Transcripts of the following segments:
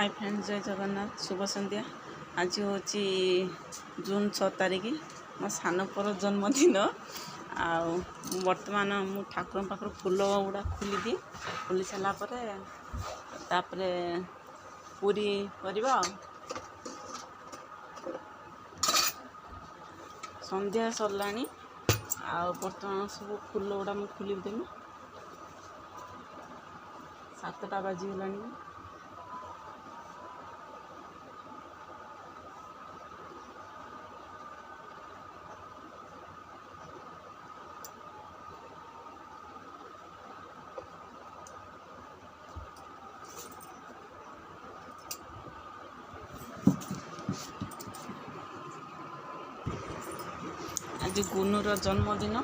Hi friends, जय जगन्नाथ, शुभ संध्या। आज हूँ जून 6 तारिख मो सानपुर जन्मदिन। बर्तमान मु ठाकुर पाखर फूल गुड़ा खोली दिए, खोली सारापर पूरी करवा। संध्या सरला बर्तमान सब फूल गुड़ा मुझे खोलदेमी। 7टा बाजिगला। आज गुनूर जन्मदिन।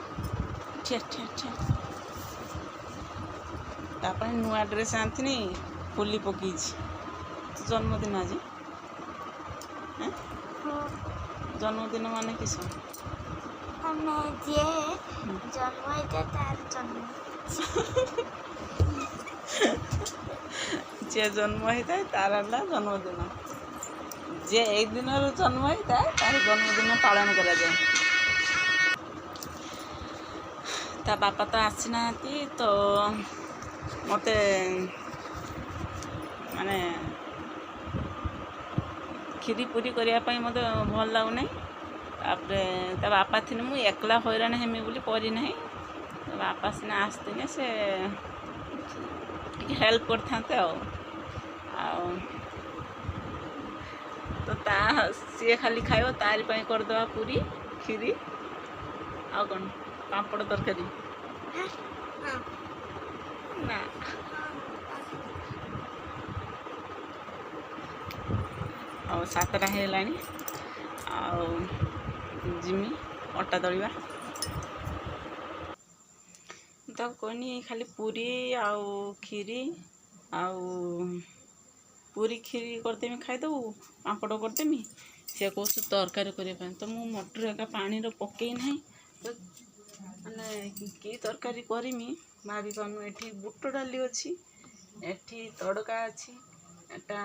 नुआ ड्रेस आनी खोली पकई जन्मदिन। आज जन्मदिन मान किस जे जन्म होता है तार जन्मदिन। जे एक दिन जन्म होता है तार जन्मदिन पालन करा जाए। ता बापा तो आसी ना तो मते माने खीरी पूरी करने मत भल लगुना। ता बापा थी मुझे एकला हैरान हेमी बोली करी ना। बापा सीना आसते से हेल्प करते तो सी खाली खाइब तारी करदे पूरी खीरी आ कौन पापड़ तरकारी ना। और 7टा है जिमी अटा दलिया तो कहनी खाली पूरी आउ खीरी आउ पूरी खीरी करदेमी खाईदेबू पापड़ करदेमी। सी कौन तरकारी करने तो मु मटर एका पानी पकई ना तो मैंने कि तरकारी करमी भाभी पानु। एठी बुट डाली अच्छी, एठी तड़का अच्छी, एटा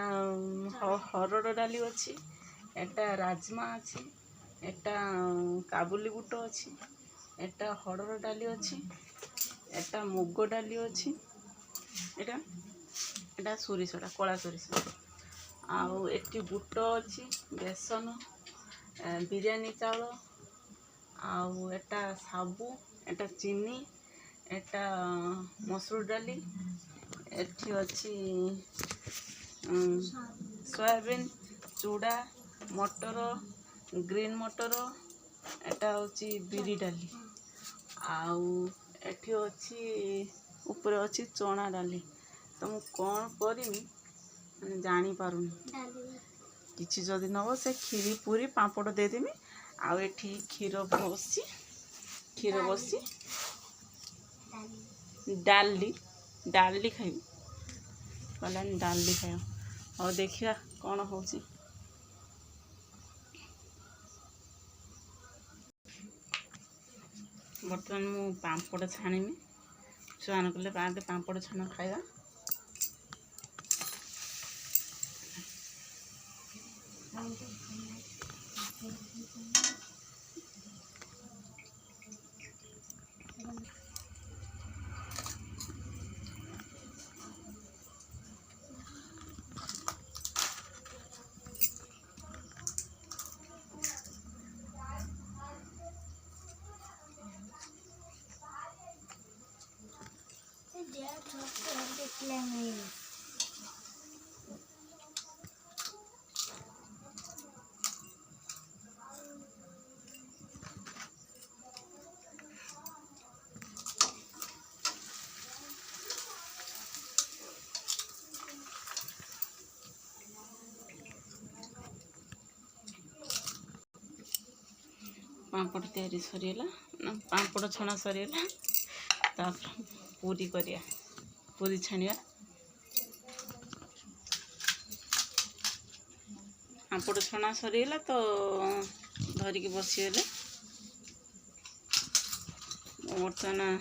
हरड़ डाली अच्छी, एटा राजमा अच्छी, एटा काबुली बुट अच्छी, एटा हरड़ डाली अच्छी, एटा मुग डाली अच्छी, एटा एटा सोरिषटा कला सोरिष आउ एठी बुट अच्छी, बेसन, बिरयानी चाउल आउ एटा साबु, एटा चीनी, एटा मसूर डाली, एठी अच्छी सोयाबीन, चूड़ा, मटर, ग्रीन मटर, एटा होची बिरी डाली आउ एठी अच्छी ऊपर अच्छी चना डाली। तो मु कौन करमी मैंने जानी पारुनी। किसी जदि नब से खीरी पूरी पापड़ देदेमी। आउ एठी क्षीर बसी डाली खाइबी कहलानी डाली खाइब। और देखिया कौन हो। बर्तमान मु पापड़ छाणीमी। छुआ कले पाते पापड़ छाण खाइबा। पापड़ तैयारी सरीगला ना, पापड़ छणा सरीगला। तापर पूरी करिया, पूरी छाणिया। पापड़ छणा सरीगला तो धरिकी बसीगले। बर्तमान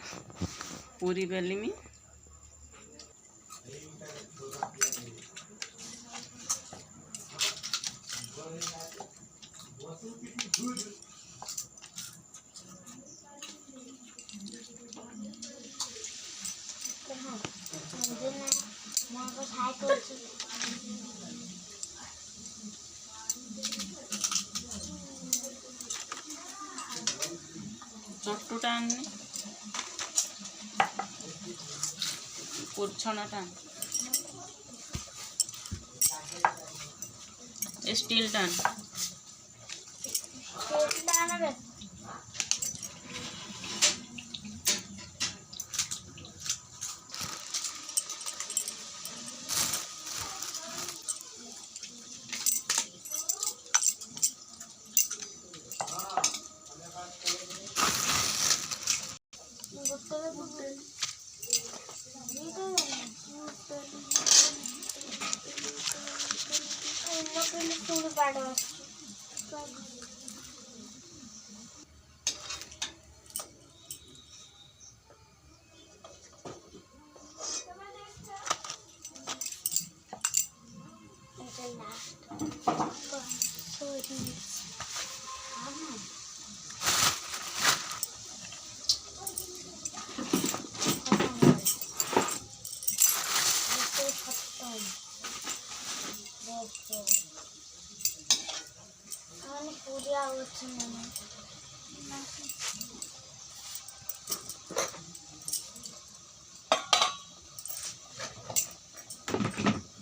पूरी बेलिमी। छोटूटा आनी पुरी छणाटा स्टील टान पूरा వచ్చింది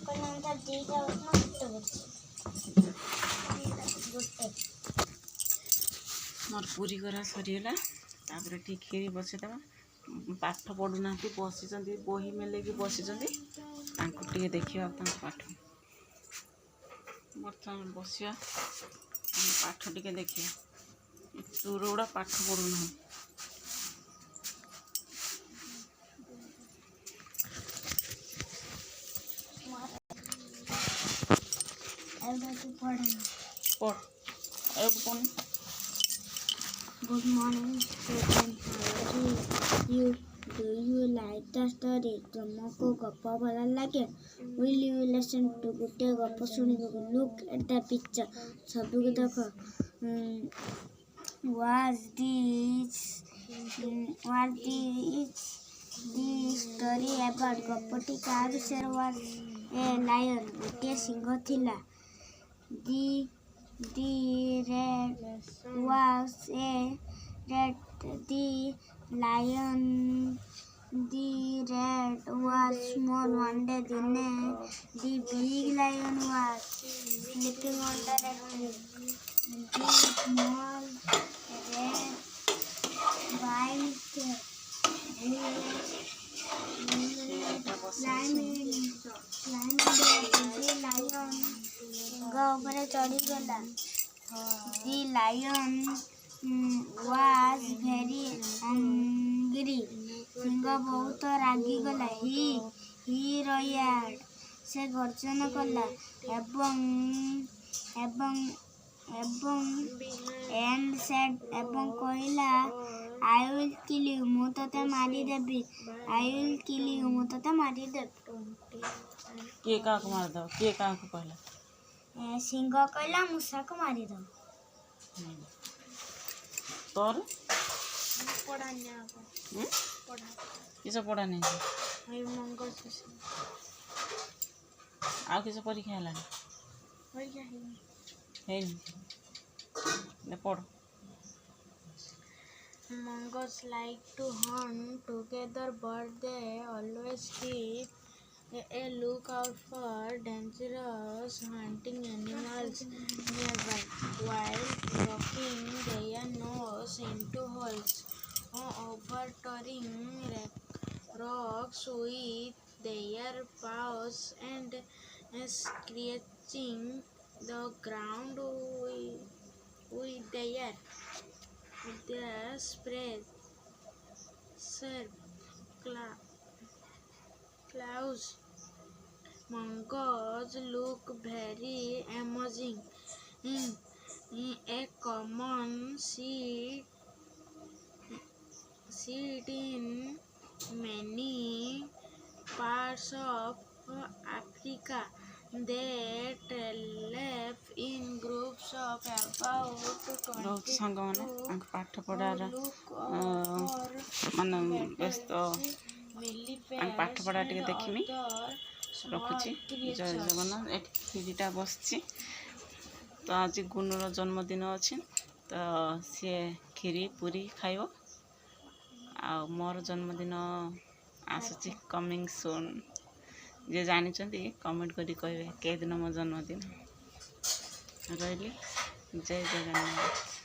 కొంచెం దీగా వస్తుంది मोर पूरी करा सरीगला तापर टी खीरी बसईदेवा पाठ पढ़ुना बसी बही मेले कि बसी टे देखा पाठ बर्तमान बसिया पाठ टे देखा चूर गुड़ा पाठ पढ़ुना पढ़ अब कौन Good morning, children. How are you? Do you like the story? तुमको गप्पा भला लगे? Will you listen to गुटे गप्पा सुनिबो? Look at the picture. सबको देखो. Was this the story about? गप्पटी का विषय was a lion. गुटे सिंह थिला. The red was a red. The lion. The red was small. One day, the big lion was sleeping under a tree. The small red white ऊपर चढ़ीगला. The lion was very angry. Singh बहुत रागिगला. He roared. से गर्जन कला and said एवं कहला I will kill you. मु तते मारी देबी. I will kill you. मु तते मारी देबी. किए का मार दो किए का कहला सिंह कहला मूषा को मारी दो. तोर पढ़ा किस पढ़ा नहीं मंगल आ किस परीक्षा है पढ़ Mongols like to hunt together, but they always keep a lookout for dangerous hunting animals nearby. While poking their nose into holes, overturning rocks with their paws, and scratching the ground with their sharp claws. Mongols look very amusing. A common seed in many parts of Africa. They live in groups of about 20 सांग मैंने पाठ पढ़ार मान व्यस्त पाठ पढ़ा टे देखी रखुची. जय जगन्नाथ. ये खीरीटा बस तो आज गुनुर जन्मदिन अच्छी तो सी खीरी पूरी खाइब. ଆଉ ମୋର ଜନ୍ମଦିନ ଆସୁଛି କମିଂ ସୁନ୍। ଯିଏ ଜାଣିଛନ୍ତି କମେଣ୍ଟ କରି କହିବେ କେଉଁଦିନ ମୋ ଜନ୍ମଦିନ। ରହିଲି, ଜୟ ଜଗନ୍ନାଥ।